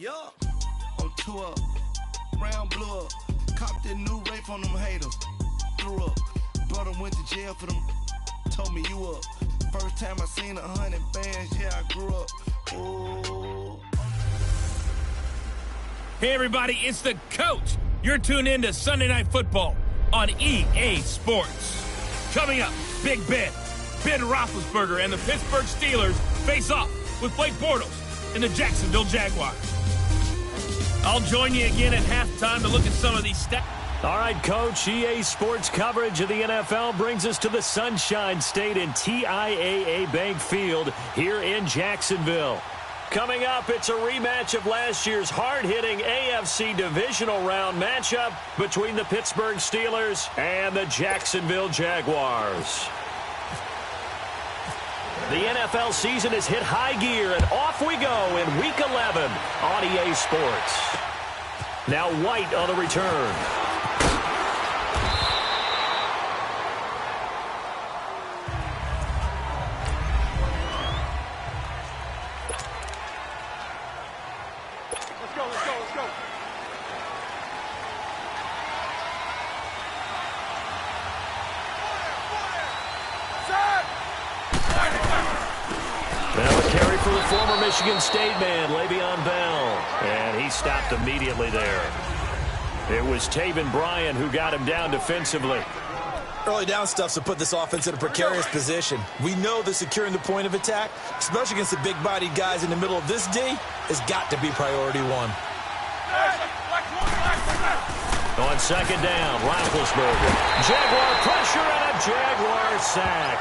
Yeah, on tour, round blew up, copped that new rape on them haters, threw up, brother went to jail for them, told me you up, first time I seen 100 bands, yeah, I grew up, ooh. Hey everybody, it's the coach. You're tuned in to Sunday Night Football on EA Sports. Coming up, Big Ben Roethlisberger and the Pittsburgh Steelers face off with Blake Bortles and the Jacksonville Jaguars. I'll join you again at halftime to look at some of these stats. All right, Coach, EA Sports coverage of the NFL brings us to the Sunshine State in TIAA Bank Field here in Jacksonville. Coming up, it's a rematch of last year's hard-hitting AFC divisional round matchup between the Pittsburgh Steelers and the Jacksonville Jaguars. The NFL season has hit high gear, and off we go in Week 11 on EA Sports. Now White on the return. Michigan State man, Le'Veon Bell, and he stopped immediately there. It was Taven Bryan who got him down defensively. Early down stuff to put this offense in a precarious position. We know that securing the point of attack, especially against the big-bodied guys in the middle of this D, has got to be priority one. On second down, Roethlisberger. Jaguar pressure and a Jaguar sack.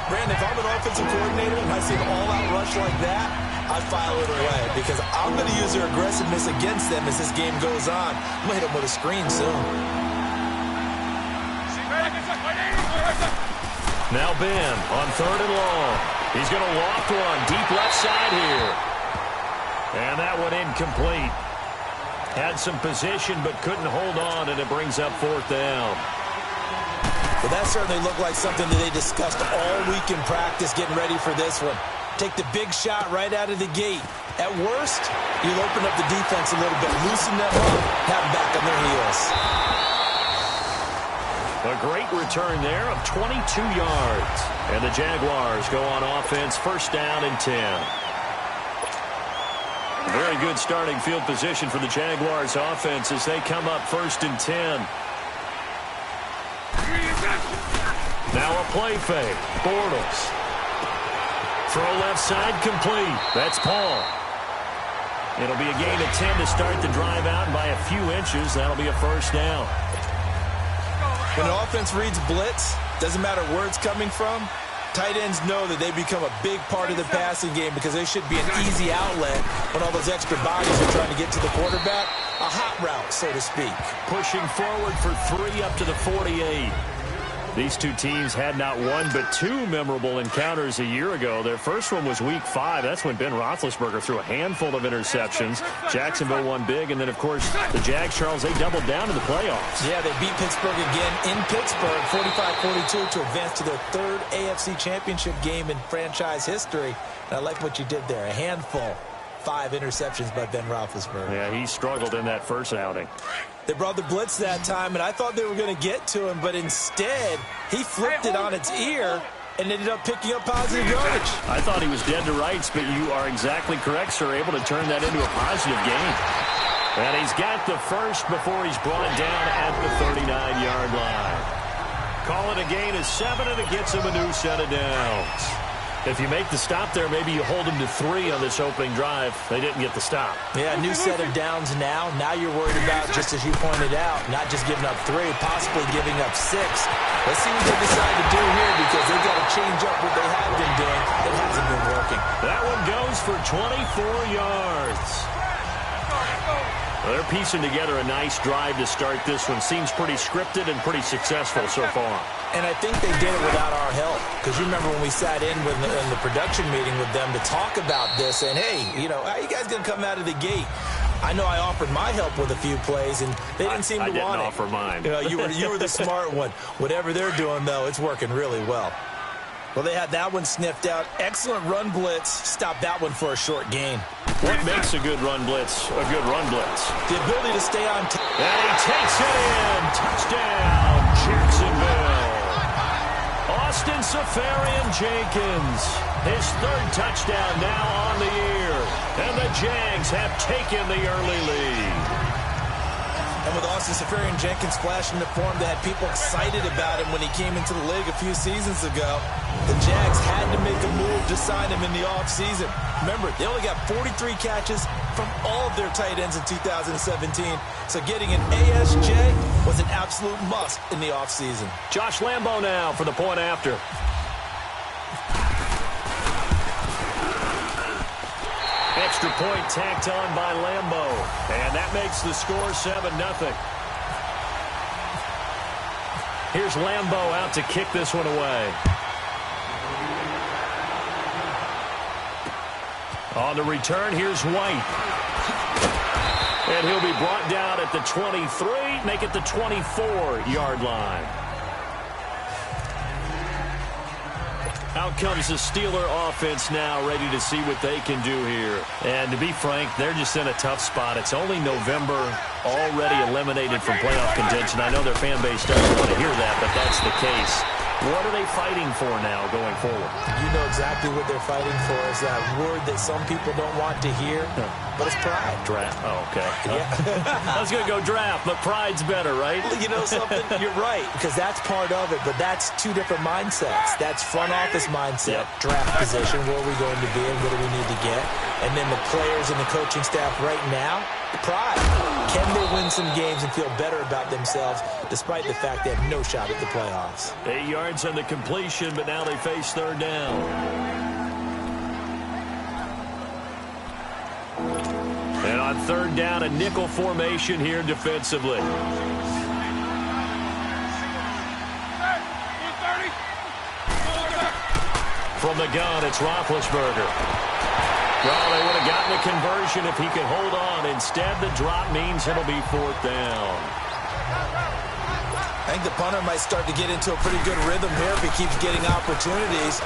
Brandon, if I'm an offensive coordinator and I see an all-out rush like that, I file it away because I'm going to use their aggressiveness against them as this game goes on. I'm going to hit them with a screen soon. Now Ben on third and long. He's going to loft one deep left side here. And that one incomplete. Had some position but couldn't hold on, and it brings up fourth down. Well, that certainly looked like something that they discussed all week in practice getting ready for this one. Take the big shot right out of the gate. At worst, you'll open up the defense a little bit, loosen them up, have them back on their heels. A great return there of 22 yards. And the Jaguars go on offense, first down and 10. Very good starting field position for the Jaguars offense as they come up first and 10. Now a play fake. Bortles. Throw left side complete. That's Paul. It'll be a gain of 10 to start the drive out by a few inches. That'll be a first down. When an offense reads blitz, doesn't matter where it's coming from, tight ends know that they become a big part of the passing game because they should be an easy outlet when all those extra bodies are trying to get to the quarterback. A hot route, so to speak. Pushing forward for 3 up to the 48. These two teams had not one but two memorable encounters a year ago. Their first one was Week 5. That's when Ben Roethlisberger threw a handful of interceptions. Jacksonville won big, and then, of course, the Jags, Charles, they doubled down in the playoffs. Yeah, they beat Pittsburgh again in Pittsburgh, 45-42, to advance to their third AFC Championship game in franchise history. And I like what you did there, a handful. 5 interceptions by Ben Roethlisberger. Yeah, he struggled in that first outing. They brought the blitz that time, and I thought they were going to get to him, but instead, he flipped it on its ear and ended up picking up positive yardage. I thought he was dead to rights, but you are exactly correct, sir, able to turn that into a positive gain. And he's got the first before he's brought down at the 39-yard line. Call it a gain of 7, and it gets him a new set of downs. If you make the stop there, maybe you hold them to 3 on this opening drive. They didn't get the stop. Yeah, new set of downs now. Now you're worried about, just as you pointed out, not just giving up 3, possibly giving up 6. Let's see what they decide to do here because they've got to change up what they have been doing. It hasn't been working. That one goes for 24 yards. They're piecing together a nice drive to start this one. Seems pretty scripted and pretty successful so far. And I think they did it without our help. Because you remember when we sat in the production meeting with them to talk about this. And, hey, you know, how are you guys going to come out of the gate? I know I offered my help with a few plays, and they didn't seem to want it. I didn't offer mine. You know, you were the smart one. Whatever they're doing, though, it's working really well. Well, they had that one sniffed out. Excellent run blitz. Stopped that one for a short gain. What makes a good run blitz a good run blitz? The ability to stay on top. And he takes it in. Touchdown, Jacksonville. Austin Seferian-Jenkins. His third touchdown now on the year. And the Jags have taken the early lead. And with Austin Seferian-Jenkins flashing the form that had people excited about him when he came into the league a few seasons ago, the Jags had to make a move to sign him in the offseason. Remember, they only got 43 catches from all of their tight ends in 2017, so getting an ASJ was an absolute must in the offseason. Josh Lambo now for the point after. Extra point tacked on by Lambo. And that makes the score 7-0. Here's Lambo out to kick this one away. On the return, here's White. And he'll be brought down at the 23, make it the 24-yard line. Out comes the Steeler offense now, ready to see what they can do here. And to be frank, they're just in a tough spot. It's only November, already eliminated from playoff contention. I know their fan base doesn't want to hear that, but that's the case. What are they fighting for now going forward? You know exactly what they're fighting for is that word that some people don't want to hear, but it's pride. Draft. Oh, okay. Yeah. I was going to go draft, but pride's better, right? You know something? You're right, because that's part of it, but that's two different mindsets. That's front office mindset, draft position, where are we going to be and what do we need to get? And then the players and the coaching staff right now, pride. Can they win some games and feel better about themselves despite the fact they have no shot at the playoffs? 8 yards on the completion, but now they face third down. And on third down, a nickel formation here defensively. From the gun, it's Roethlisberger. Well, they would have gotten a conversion if he could hold on. Instead, the drop means it'll be fourth down. I think the punter might start to get into a pretty good rhythm here if he keeps getting opportunities.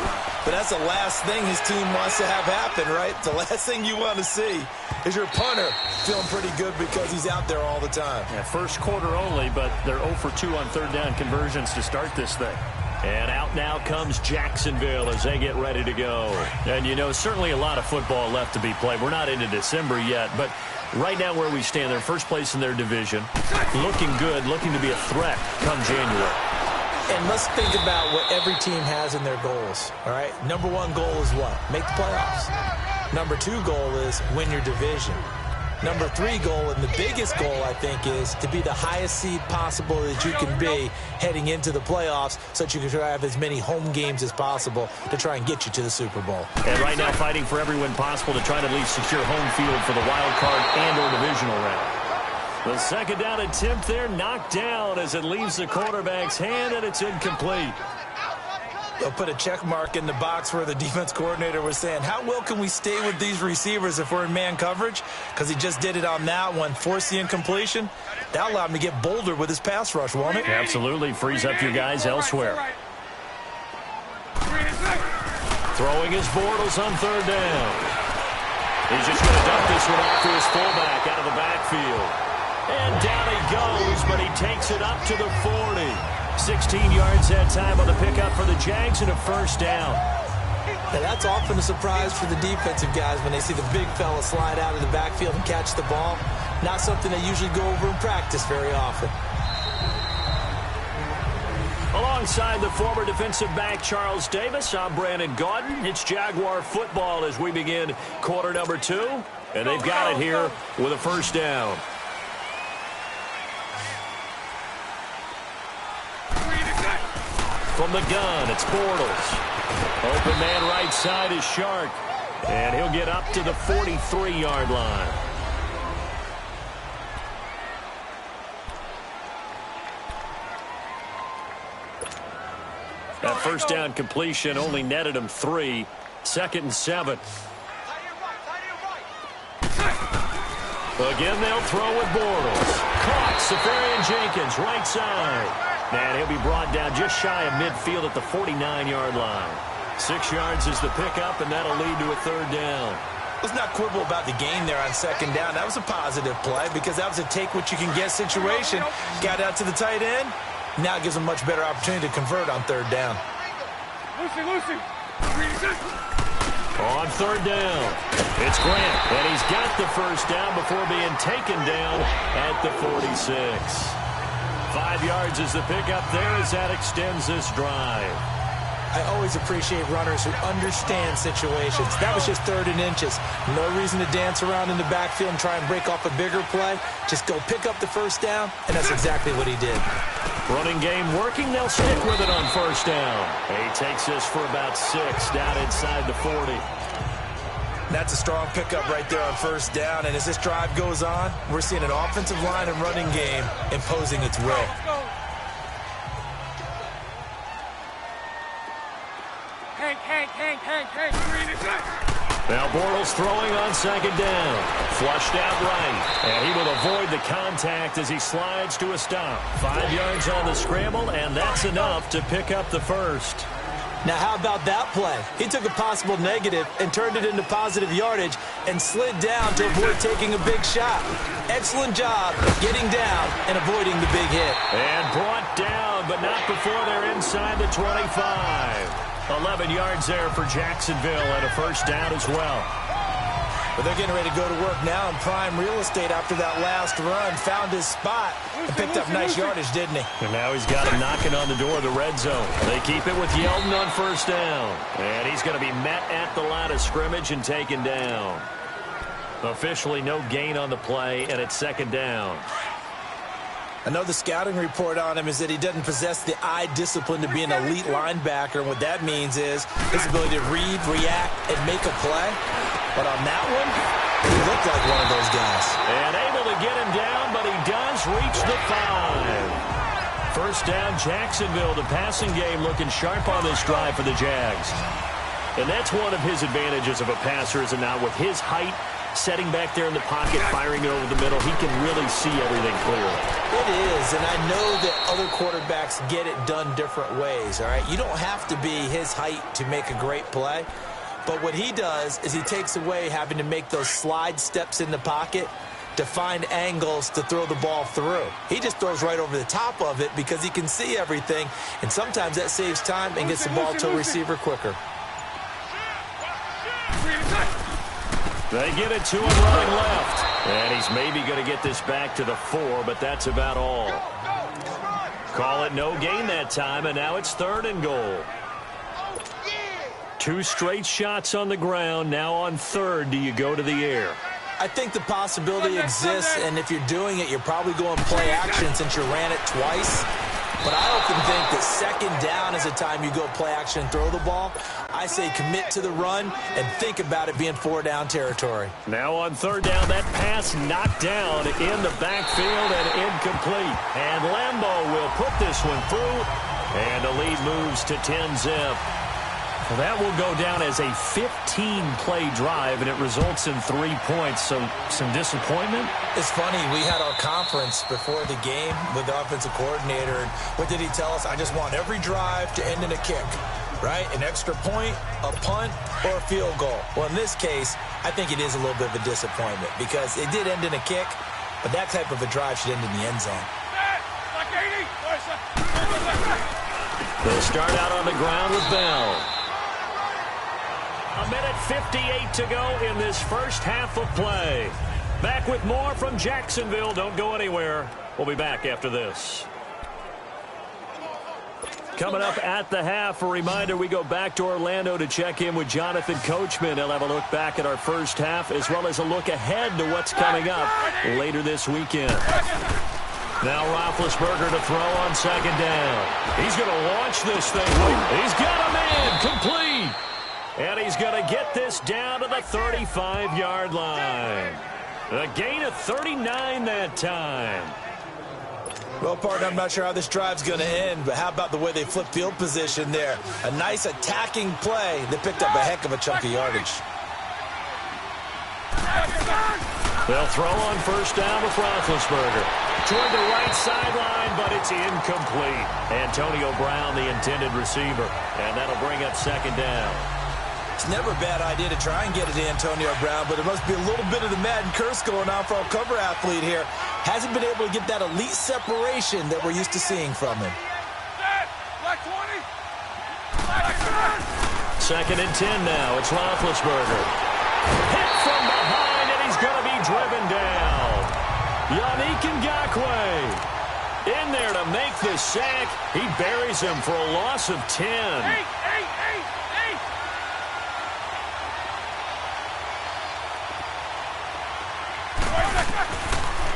But that's the last thing his team wants to have happen, right? The last thing you want to see is your punter feeling pretty good because he's out there all the time. Yeah, first quarter only, but they're 0 for 2 on third down conversions to start this thing. And out now comes Jacksonville as they get ready to go. And, you know, certainly a lot of football left to be played. We're not into December yet, but right now where we stand, they're first place in their division. Looking good, looking to be a threat come January. And let's think about what every team has in their goals, all right? Number one goal is what? Make the playoffs. Number two goal is win your division. Number three goal, and the biggest goal, I think, is to be the highest seed possible that you can be heading into the playoffs so that you can have as many home games as possible to try and get you to the Super Bowl. And right now fighting for every win possible to try to at least secure home field for the wild card and or divisional round. The second down attempt there knocked down as it leaves the quarterback's hand, and it's incomplete. They'll put a check mark in the box where the defense coordinator was saying, how well can we stay with these receivers if we're in man coverage? Because he just did it on that one, forced the incompletion. That allowed him to get bolder with his pass rush, won't it? Absolutely. Frees up your guys elsewhere. Throwing his Bortles on third down. He's just going to dump this one off to his fullback out of the backfield. And down he goes, but he takes it up to the 40. 16 yards that time on the pickup for the Jags and a first down. And that's often a surprise for the defensive guys when they see the big fella slide out of the backfield and catch the ball. Not something they usually go over in practice very often. Alongside the former defensive back Charles Davis, I'm Brandon Gaudin. It's Jaguar football as we begin quarter number 2. And they've got it here with a first down. From the gun, it's Bortles. Open man right side is Shark. And he'll get up to the 43-yard line. That first down completion only netted him 3. 2nd and 7. Again, they'll throw with Bortles. Caught, Seferian-Jenkins, right side. And he'll be brought down just shy of midfield at the 49-yard line. 6 yards is the pickup, and that'll lead to a third down. Let's not quibble about the gain there on second down. That was a positive play because that was a take-what-you-can-get situation. Got out to the tight end. Now it gives them a much better opportunity to convert on third down. Lucy. On third down, it's Grant, and he's got the first down before being taken down at the 46. 5 yards is the pickup there as that extends this drive. I always appreciate runners who understand situations. That was just 3rd and inches. No reason to dance around in the backfield and try and break off a bigger play. Just go pick up the first down, and that's exactly what he did. Running game working. They'll stick with it on first down. He takes this for about 6 down inside the 40. That's a strong pickup right there on first down. And as this drive goes on, we're seeing an offensive line and running game imposing its will. Hank. Now Bortles throwing on second down. Flushed out right. And he will avoid the contact as he slides to a stop. 5 yards on the scramble, and that's enough to pick up the first. Now, how about that play? He took a possible negative and turned it into positive yardage and slid down to avoid taking a big shot. Excellent job getting down and avoiding the big hit. And brought down, but not before they're inside the 25. 11 yards there for Jacksonville and a first down as well. But they're getting ready to go to work now in prime real estate after that last run. Found his spot and picked up nice yardage, didn't he? And now he's got him knocking on the door of the red zone. They keep it with Yeldon on first down. And he's going to be met at the line of scrimmage and taken down. Officially no gain on the play, and it's second down. I know the scouting report on him is that he doesn't possess the eye discipline to be an elite linebacker. And what that means is his ability to read, react, and make a play. But on that one, he looked like one of those guys. And able to get him down, but he does reach the 5. First down, Jacksonville. The passing game looking sharp on this drive for the Jags. And that's one of his advantages of a passer, is not with his height, setting back there in the pocket, firing it over the middle, he can really see everything clearly. It is, and I know that other quarterbacks get it done different ways, all right? You don't have to be his height to make a great play, but what he does is he takes away having to make those slide steps in the pocket to find angles to throw the ball through. He just throws right over the top of it because he can see everything, and sometimes that saves time and gets the ball to a receiver quicker. They get it to him running left. And he's maybe going to get this back to the 4, but that's about all. Call it no gain that time, and now it's 3rd and goal. 2 straight shots on the ground. Now on 3rd, do you go to the air? I think the possibility exists, and if you're doing it, you're probably going play action since you ran it twice. But I often think that second down is the time you go play action and throw the ball. I say commit to the run and think about it being 4-down territory. Now on 3rd down, that pass knocked down in the backfield and incomplete. And Lambeau will put this one through, and the lead moves to 10-zip. Well, that will go down as a 15-play drive, and it results in 3 points. So some disappointment? It's funny. We had our conference before the game with the offensive coordinator, and what did he tell us? I just want every drive to end in a kick, right? An extra point, a punt, or a field goal. Well, in this case, I think it is a little bit of a disappointment because it did end in a kick, but that type of a drive should end in the end zone. They'll start out on the ground with Bell. 1:58 to go in this first half of play. Back with more from Jacksonville. Don't go anywhere. We'll be back after this. Coming up at the half, a reminder, we go back to Orlando to check in with Jonathan Coachman. He'll have a look back at our first half as well as a look ahead to what's coming up later this weekend. Now Roethlisberger to throw on second down. He's going to launch this thing. He's got a man complete. And he's going to get this down to the 35-yard line. A gain of 39 that time. Well, partner, I'm not sure how this drive's going to end, but how about the way they flip field position there? A nice attacking play that picked up a heck of a chunk of yardage. They'll throw on first down with Roethlisberger. toward the right sideline, but it's incomplete. Antonio Brown, the intended receiver, and that'll bring up second down. It's never a bad idea to try and get it to Antonio Brown, but there must be a little bit of the Madden curse going on for our cover athlete here. Hasn't been able to get that elite separation that we're used to seeing from him. Second and 10 now. It's Roethlisberger. Hit from behind, and he's going to be driven down. Yannick Ngakoue in there to make the sack. He buries him for a loss of 10.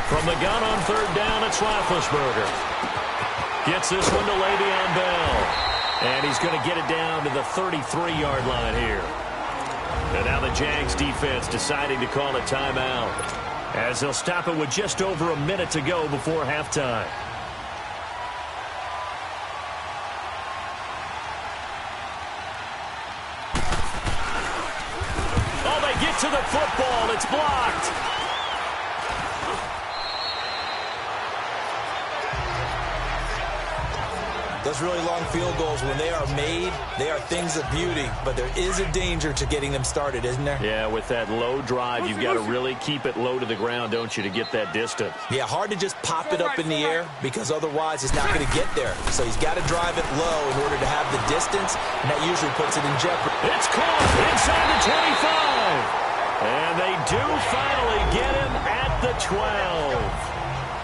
From the gun on third down, it's Roethlisberger. Gets this one to Le'Veon Bell. And he's going to get it down to the 33-yard line here. And now the Jags defense deciding to call a timeout, as they'll stop it with just over a minute to go before halftime. Oh, they get to the football. It's blocked. Those really long field goals, when they are made, they are things of beauty. But there is a danger to getting them started, isn't there? Yeah, with that low drive, you've got to really keep it low to the ground, don't you, to get that distance. Yeah, hard to just pop it up in the air because otherwise it's not going to get there. So he's got to drive it low in order to have the distance, and that usually puts it in jeopardy. It's caught inside the 25. And they do finally get him at the 12.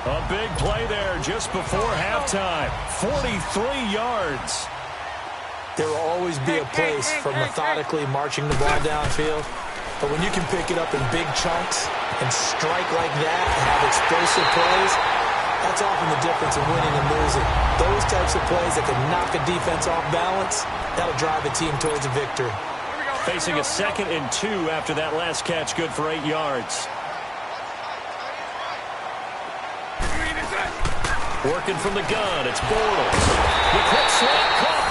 A big play there just before halftime. 43 yards. There will always be a place for methodically marching the ball downfield. But when you can pick it up in big chunks and strike like that and have explosive plays, that's often the difference in winning and losing. Those types of plays that can knock a defense off balance, that'll drive a team towards a victory. Facing a 2nd and 2 after that last catch, good for 8 yards. Working from the gun, it's Bortles. The quick slant caught.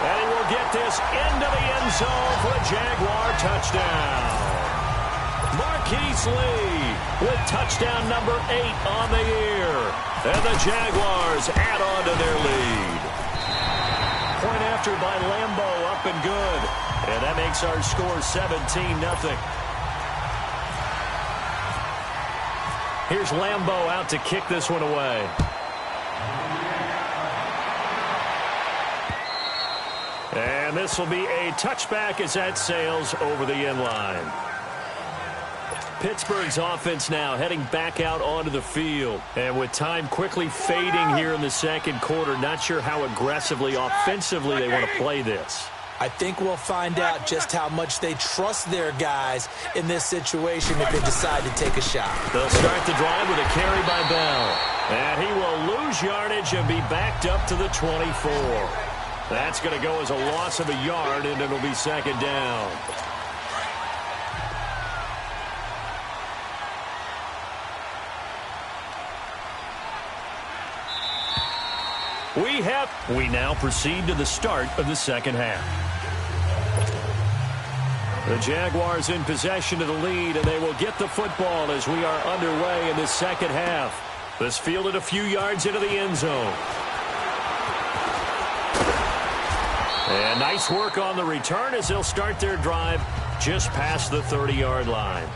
And he will get this into the end zone for a Jaguar touchdown. Marquise Lee with touchdown number 8 on the year. And the Jaguars add on to their lead. Point after by Lambo, up and good. And that makes our score 17-0. Here's Lambo out to kick this one away. And this will be a touchback as that sails over the end line. Pittsburgh's offense now heading back out onto the field. And with time quickly fading here in the second quarter, not sure how aggressively, offensively they want to play this. I think we'll find out just how much they trust their guys in this situation if they decide to take a shot. They'll start the drive with a carry by Bell. And he will lose yardage and be backed up to the 24. That's going to go as a loss of a yard, and it'll be second down. We now proceed to the start of the second half. The Jaguars in possession of the lead, and they will get the football as we are underway in the second half. This fielded a few yards into the end zone. And nice work on the return as they'll start their drive just past the 30-yard line.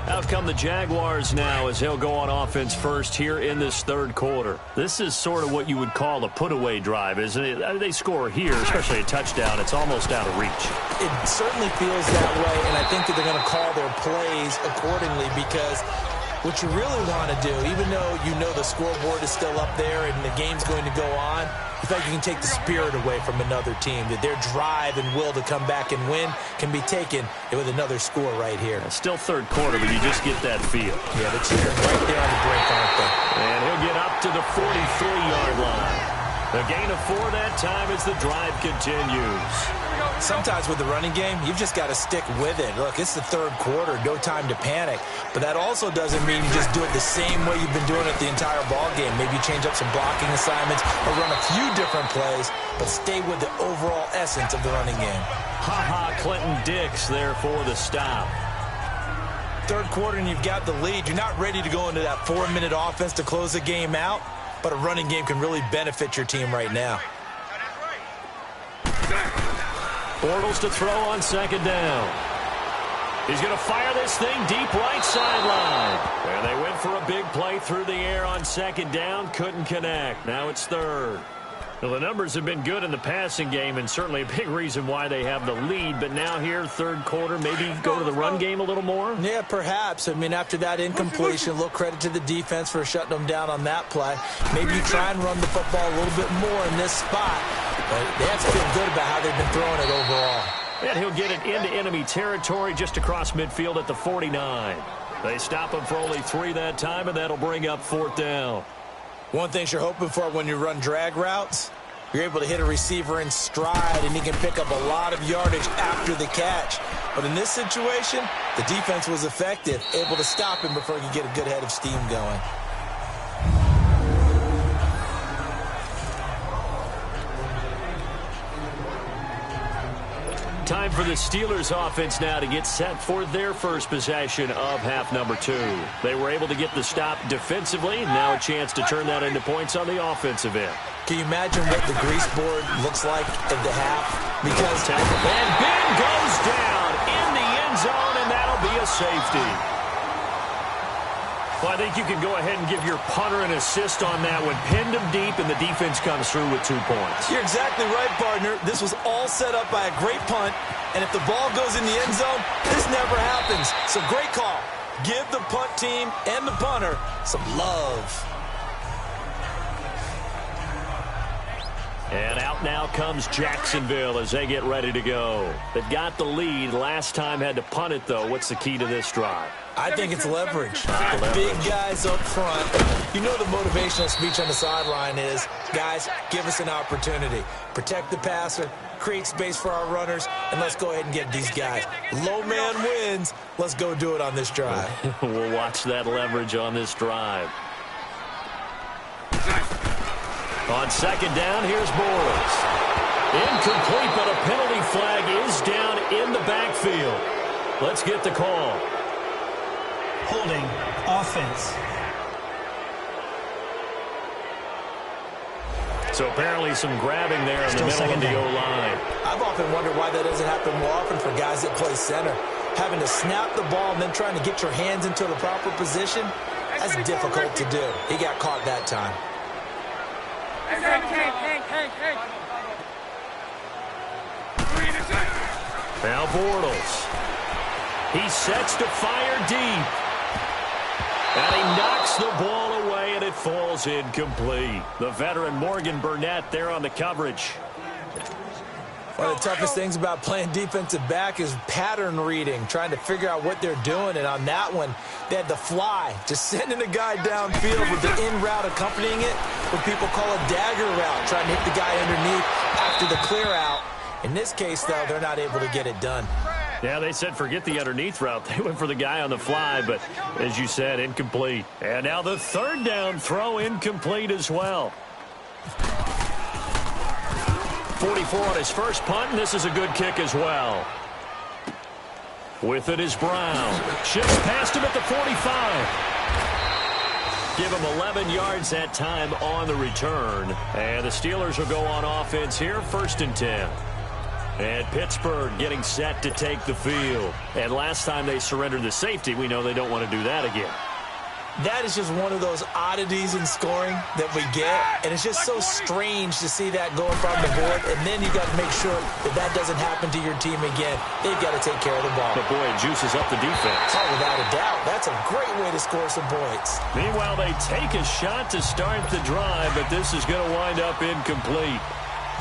Out come the Jaguars now as they'll go on offense first here in this third quarter. This is sort of what you would call a put-away drive, isn't it? They score here, especially a touchdown. It's almost out of reach. It certainly feels that way, and I think that they're going to call their plays accordingly because what you really want to do, even though you know the scoreboard is still up there and the game's going to go on, you feel like you can take the spirit away from another team, that their drive and will to come back and win can be taken with another score right here. It's still third quarter, but you just get that feel. Yeah, they're cheering right there on the break, aren't they? And he'll get up to the 43-yard line. A gain of 4 that time as the drive continues. Sometimes with the running game, you've just got to stick with it. Look, it's the third quarter, no time to panic. But that also doesn't mean you just do it the same way you've been doing it the entire ball game. Maybe change up some blocking assignments or run a few different plays, but stay with the overall essence of the running game. Ha-ha, Clinton Dix there for the stop. third quarter and you've got the lead. You're not ready to go into that 4-minute offense to close the game out, but a running game can really benefit your team right now. Bortles to throw on second down. He's going to fire this thing deep right sideline. And they went for a big play through the air on second down. Couldn't connect. Now it's third. Well, the numbers have been good in the passing game and certainly a big reason why they have the lead. But now here, third quarter, maybe go to the run game a little more? Yeah, perhaps. I mean, after that incompletion, a little credit to the defense for shutting them down on that play. Maybe you try and run the football a little bit more in this spot. But they have to feel good about how they've been throwing it overall. And he'll get it into enemy territory just across midfield at the 49. They stop him for only 3 that time, and that'll bring up fourth down. One thing you're hoping for when you run drag routes, you're able to hit a receiver in stride, and he can pick up a lot of yardage after the catch. But in this situation, the defense was effective, able to stop him before he could get a good head of steam going. Time for the Steelers offense now to get set for their first possession of half number 2. They were able to get the stop defensively. Now a chance to turn that into points on the offensive end. Can you imagine what the grease board looks like at the half? Because and Ben goes down in the end zone, and that'll be a safety. Well, I think you can go ahead and give your punter an assist on that one. Pinned him deep, and the defense comes through with 2 points. You're exactly right, partner. This was all set up by a great punt, and if the ball goes in the end zone, this never happens. So great call. Give the punt team and the punter some love. And out now comes Jacksonville as they get ready to go. They've got the lead. Last time had to punt it, though. What's the key to this drive? I think it's leverage. The big guys up front. You know the motivational speech on the sideline is, guys, give us an opportunity. Protect the passer, create space for our runners, and let's go ahead and get these guys. Low man wins. Let's go do it on this drive. We'll watch that leverage on this drive. On second down, here's Bortles. Incomplete, but a penalty flag is down in the backfield. Let's get the call. Holding offense. So apparently some grabbing there in the middle of the O-line. I've often wondered why that doesn't happen more often for guys that play center. Having to snap the ball and then trying to get your hands into the proper position, that's difficult to do. He got caught that time. Now Bortles. He sets to fire deep. And he knocks the ball away, and it falls incomplete. The veteran Morgan Burnett there on the coverage. One of the toughest things about playing defensive back is pattern reading, trying to figure out what they're doing. And on that one, they had the fly, just sending a guy downfield with the in route accompanying it, what people call a dagger route, trying to hit the guy underneath after the clear out. In this case, though, they're not able to get it done. Yeah, they said forget the underneath route. They went for the guy on the fly, but as you said, incomplete. And now the third down throw incomplete as well. 44 on his first punt, and this is a good kick as well. With it is Brown. Shifts past him at the 45. Give him 11 yards that time on the return. And the Steelers will go on offense here, 1st and 10. And Pittsburgh getting set to take the field. And last time they surrendered the safety, we know they don't want to do that again. That is just one of those oddities in scoring that we get. And it's just so strange to see that go up on the board. And then you got to make sure that that doesn't happen to your team again. They've got to take care of the ball. But boy, it juices up the defense. Oh, without a doubt. That's a great way to score some points. Meanwhile, they take a shot to start the drive, but this is going to wind up incomplete.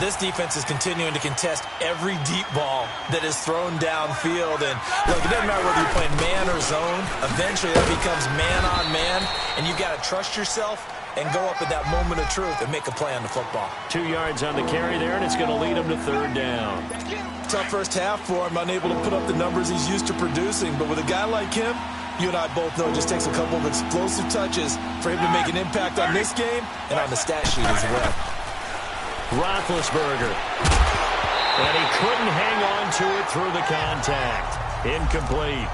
This defense is continuing to contest every deep ball that is thrown downfield. And look, it doesn't matter whether you're playing man or zone. Eventually, that becomes man on man. And you've got to trust yourself and go up at that moment of truth and make a play on the football. 2 yards on the carry there, and it's going to lead him to third down. Tough first half for him, unable to put up the numbers he's used to producing. But with a guy like him, you and I both know it just takes a couple of explosive touches for him to make an impact on this game and on the stat sheet as well. Roethlisberger. And he couldn't hang on to it through the contact. Incomplete.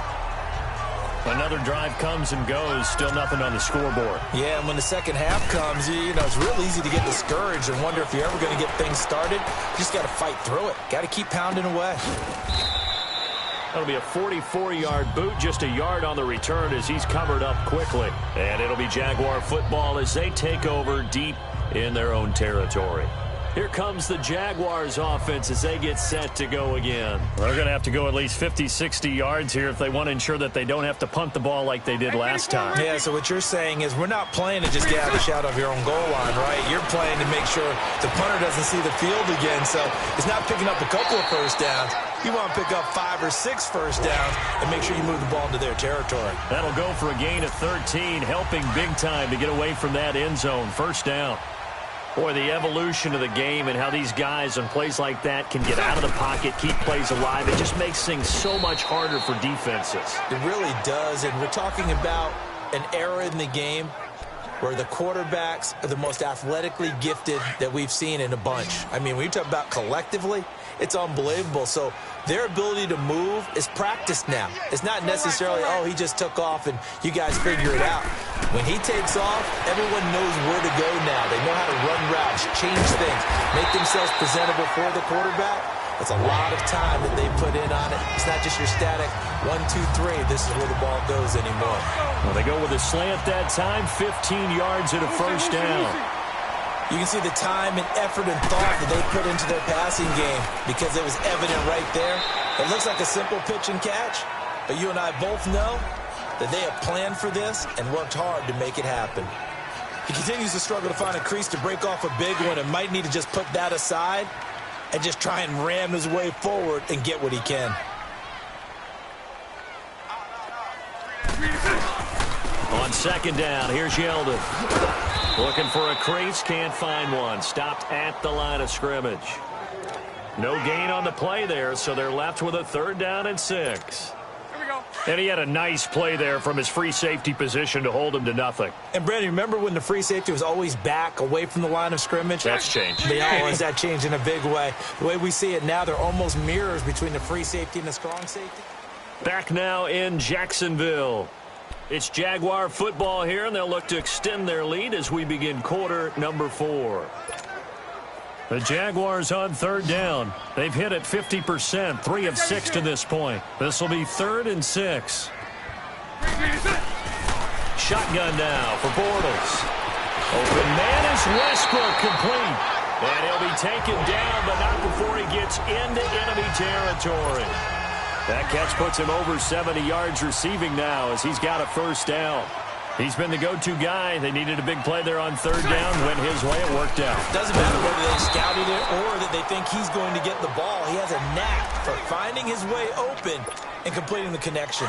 Another drive comes and goes, still nothing on the scoreboard. Yeah, and when the second half comes, you know, it's real easy to get discouraged and wonder if you're ever going to get things started. You just got to fight through it. Got to keep pounding away. That'll be a 44-yard boot, just a yard on the return as he's covered up quickly. And it'll be Jaguar football as they take over deep in their own territory. Here comes the Jaguars offense as they get set to go again. They're going to have to go at least 50, 60 yards here if they want to ensure that they don't have to punt the ball like they did last time. Yeah, so what you're saying is we're not playing to just get out of the shadow of your own goal line, right? You're playing to make sure the punter doesn't see the field again. So it's not picking up a couple of first downs. You want to pick up 5 or 6 first downs and make sure you move the ball into their territory. That'll go for a gain of 13, helping big time to get away from that end zone. First down. Boy, the evolution of the game and how these guys on plays like that can get out of the pocket, keep plays alive, it just makes things so much harder for defenses. It really does, and we're talking about an era in the game where the quarterbacks are the most athletically gifted that we've seen in a bunch. I mean, when you talk about collectively, it's unbelievable. So their ability to move is practiced now. It's not necessarily, oh, he just took off and you guys figure it out. When he takes off, everyone knows where to go now. They know how to run routes, change things, make themselves presentable for the quarterback. It's a lot of time that they put in on it. It's not just your static 1, 2, 3. This is where the ball goes anymore. Well, they go with a slant that time, 15 yards at a first down. You can see the time and effort and thought that they put into their passing game because it was evident right there. It looks like a simple pitch and catch, but you and I both know that they have planned for this and worked hard to make it happen. He continues to struggle to find a crease to break off a big one and might need to just put that aside and just try and ram his way forward and get what he can. On second down, here's Yeldon. Looking for a crease, can't find one. Stopped at the line of scrimmage. No gain on the play there, so they're left with a 3rd down and 6. And he had a nice play there from his free safety position to hold him to nothing. And, Brandon, remember when the free safety was always back away from the line of scrimmage? That's changed. That changed in a big way. The way we see it now, they're almost mirrors between the free safety and the strong safety. Back now in Jacksonville. It's Jaguar football here, and they'll look to extend their lead as we begin quarter number 4. The Jaguars on 3rd down. They've hit it 50%, 3 of 6 to this point. This will be 3rd and 6. Shotgun now for Bortles. Open man is Westbrook, complete. And he'll be taken down, but not before he gets into enemy territory. That catch puts him over 70 yards receiving now as he's got a first down. He's been the go-to guy. They needed a big play there on 3rd down. Went his way. It worked out. Doesn't matter whether they scouted it or that they think he's going to get the ball. He has a knack for finding his way open and completing the connection.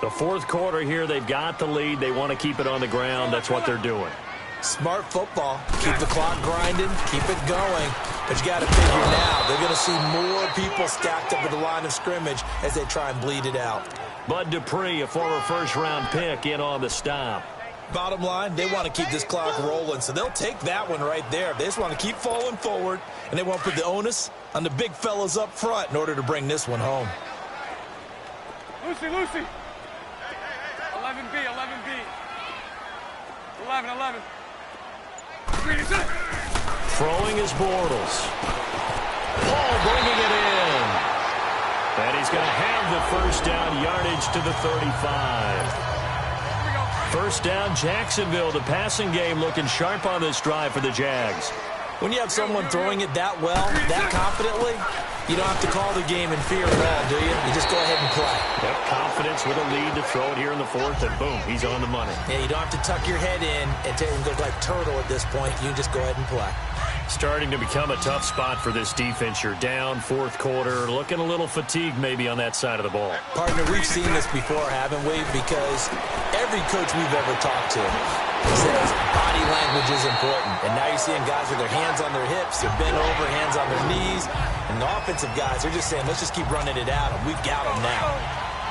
The 4th quarter here, they've got the lead. They want to keep it on the ground. That's what they're doing. Smart football. Keep the clock grinding. Keep it going. But you got to figure now, they're going to see more people stacked up at the line of scrimmage as they try and bleed it out. Bud Dupree, a former first-round pick, in on the stop. Bottom line, they want to keep this clock rolling, so they'll take that one right there. They just want to keep falling forward, and they want to put the onus on the big fellas up front in order to bring this one home. Lucy. 11B. 11. Throwing is Bortles. Paul bringing it in. And he's going to have the first down, yardage to the 35. First down, Jacksonville. The passing game looking sharp on this drive for the Jags. When you have someone throwing it that well, that confidently, you don't have to call the game in fear at all, do you? You just go ahead and play. Yep, confidence with a lead to throw it here in the 4th, and boom, he's on the money. Yeah, you don't have to tuck your head in and go like turtle at this point. You just go ahead and play. Starting to become a tough spot for this defense. You're down 4th quarter, looking a little fatigued maybe on that side of the ball. Partner, we've seen this before, haven't we? Because every coach we've ever talked to says body language is important. And now you're seeing guys with their hands on their hips, they're bent over, hands on their knees. And the offensive guys, they're just saying, let's just keep running it at them. We've got them now.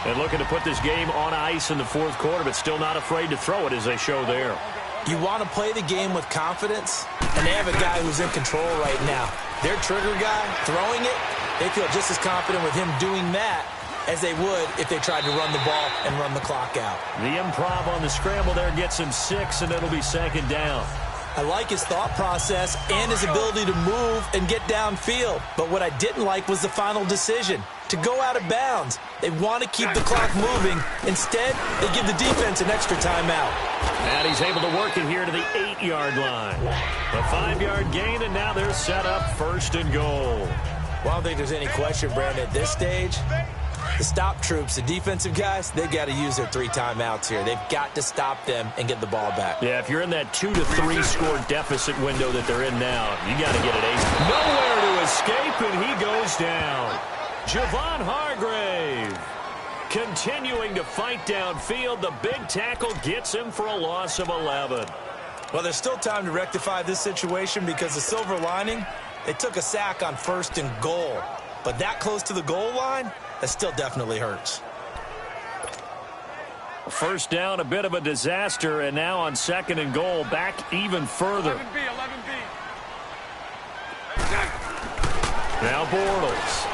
And looking to put this game on ice in the 4th quarter, but still not afraid to throw it as they show there. You want to play the game with confidence, and they have a guy who's in control right now. Their trigger guy, throwing it, they feel just as confident with him doing that as they would if they tried to run the ball and run the clock out. The improv on the scramble there gets him 6, and it'll be second down. I like his thought process and his ability to move and get downfield. But what I didn't like was the final decision, to go out of bounds. They want to keep the clock moving. Instead, they give the defense an extra timeout. And he's able to work it here to the 8-yard line. A 5-yard gain, and now they're set up 1st and goal. Well, I don't think there's any question, Brandon, at this stage. The stop troops, the defensive guys, they've got to use their 3 timeouts here. They've got to stop them and get the ball back. Yeah, if you're in that 2 to 3 score deficit window that they're in now, you got to get it ace. Nowhere to escape, and he goes down. Javon Hargrave continuing to fight downfield. The big tackle gets him for a loss of 11. Well, there's still time to rectify this situation because the silver lining, they took a sack on 1st and goal. But that close to the goal line, that still definitely hurts. First down, a bit of a disaster, and now on 2nd and goal, back even further. 11B. Now Bortles.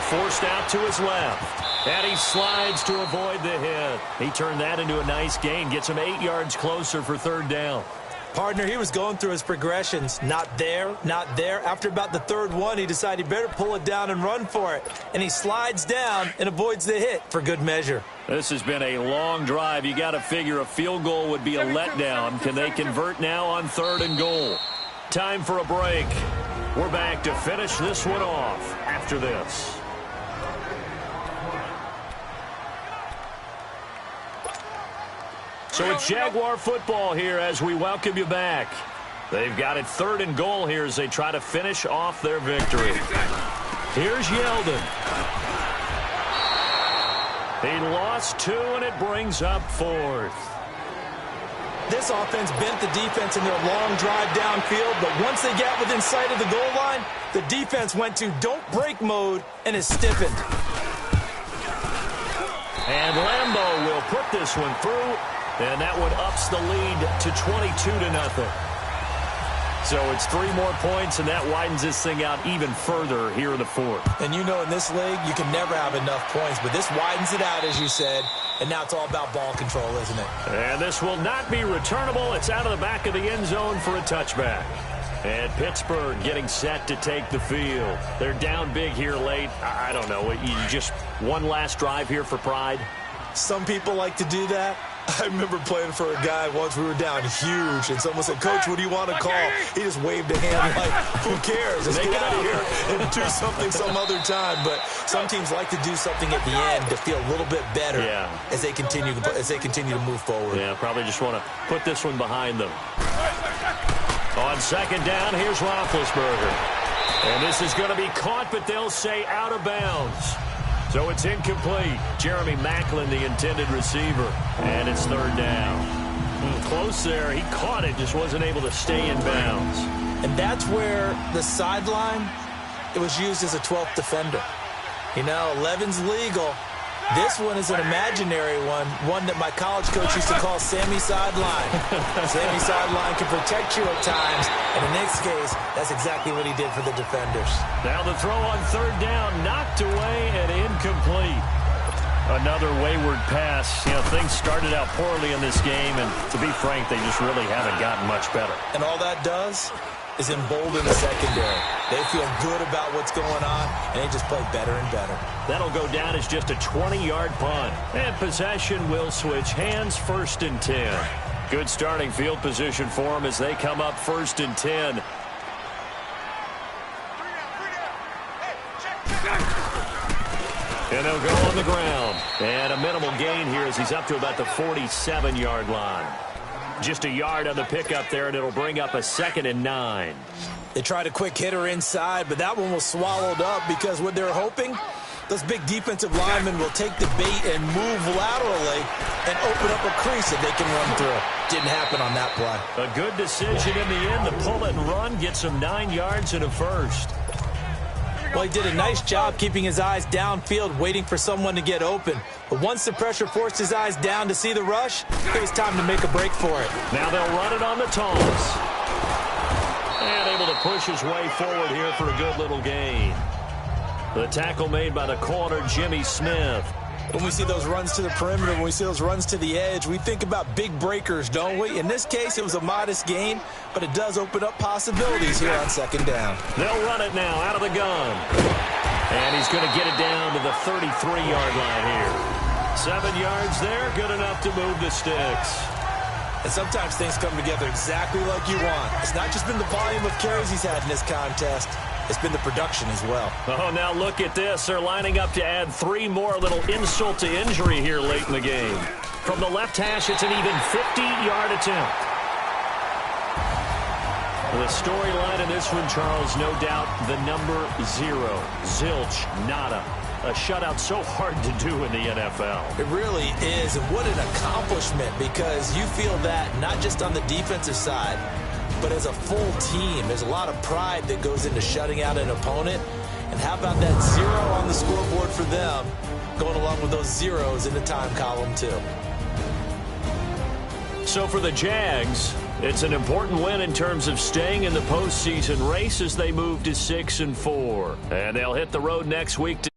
Forced out to his left. And he slides to avoid the hit. He turned that into a nice gain. Gets him 8 yards closer for 3rd down. Partner, he was going through his progressions. Not there, not there. After about the 3rd one, he decided he better pull it down and run for it. And he slides down and avoids the hit for good measure. This has been a long drive. You got to figure a field goal would be a letdown. Can they convert now on 3rd and goal? Time for a break. We're back to finish this one off after this. So it's Jaguar football here as we welcome you back. They've got it 3rd and goal here as they try to finish off their victory. Here's Yeldon. He lost 2, and it brings up 4th. This offense bent the defense in their long drive downfield, but once they got within sight of the goal line, the defense went to don't break mode and is stiffened. And Lambeau will put this one through. And that one ups the lead to 22-0. So it's 3 more points, and that widens this thing out even further here in the 4th. And you know in this league, you can never have enough points, but this widens it out, as you said, and now it's all about ball control, isn't it? And this will not be returnable. It's out of the back of the end zone for a touchback. And Pittsburgh getting set to take the field. They're down big here late. I don't know. You just one last drive here for pride? Some people like to do that. I remember playing for a guy once. We were down huge, and someone said, "Coach, what do you want to call?" He just waved a hand like, "Who cares? Let's get out of here and do something some other time." But some teams like to do something at the end to feel a little bit better as they continue to move forward. Yeah, probably just want to put this one behind them. On 2nd down, here's Roethlisberger, and this is going to be caught, but they'll say out of bounds. So it's incomplete. Jeremy Maclin, the intended receiver. And it's 3rd down. Close there. He caught it, just wasn't able to stay in bounds. And that's where the sideline, it was used as a 12th defender. You know, 11's legal. This one is an imaginary one that my college coach used to call Sammy Sideline. Sammy Sideline can protect you at times, and in this case, that's exactly what he did for the defenders. Now the throw on 3rd down, knocked away and incomplete. Another wayward pass. You know, things started out poorly in this game, and to be frank, they just really haven't gotten much better. And all that does is embolden the secondary. They feel good about what's going on, and they just play better and better. That'll go down as just a 20-yard punt. And possession will switch hands, 1st and 10. Good starting field position for them as they come up 1st and 10. And they'll go on the ground. And a minimal gain here as he's up to about the 47-yard line. Just a yard on the pickup there, and it'll bring up a 2nd and 9. They tried a quick hitter inside, but that one was swallowed up because what they're hoping, those big defensive linemen will take the bait and move laterally and open up a crease that they can run through. Didn't happen on that play. A good decision in the end. The pull it and run gets him 9 yards and a 1st. Well, he did a nice job keeping his eyes downfield, waiting for someone to get open. But once the pressure forced his eyes down to see the rush, it was time to make a break for it. Now they'll run it on the toss. And able to push his way forward here for a good little gain. The tackle made by the corner, Jimmy Smith. When we see those runs to the perimeter, when we see those runs to the edge, we think about big breakers, don't we? In this case, it was a modest gain, but it does open up possibilities here on second down. They'll run it now out of the gun. And he's going to get it down to the 33-yard line here. 7 yards there, good enough to move the sticks. And sometimes things come together exactly like you want. It's not just been the volume of carries he's had in this contest. It's been the production as well. Oh, now look at this. They're lining up to add 3 more, little insult to injury here late in the game. From the left hash, it's an even 50-yard attempt. The storyline in this one, Charles, no doubt the number 0. Zilch, nada. A shutout so hard to do in the NFL. It really is, and what an accomplishment, because you feel that not just on the defensive side, but as a full team. There's a lot of pride that goes into shutting out an opponent. And how about that 0 on the scoreboard for them, going along with those zeros in the time column too. So for the Jags, it's an important win in terms of staying in the postseason race as they move to 6-4. And they'll hit the road next week to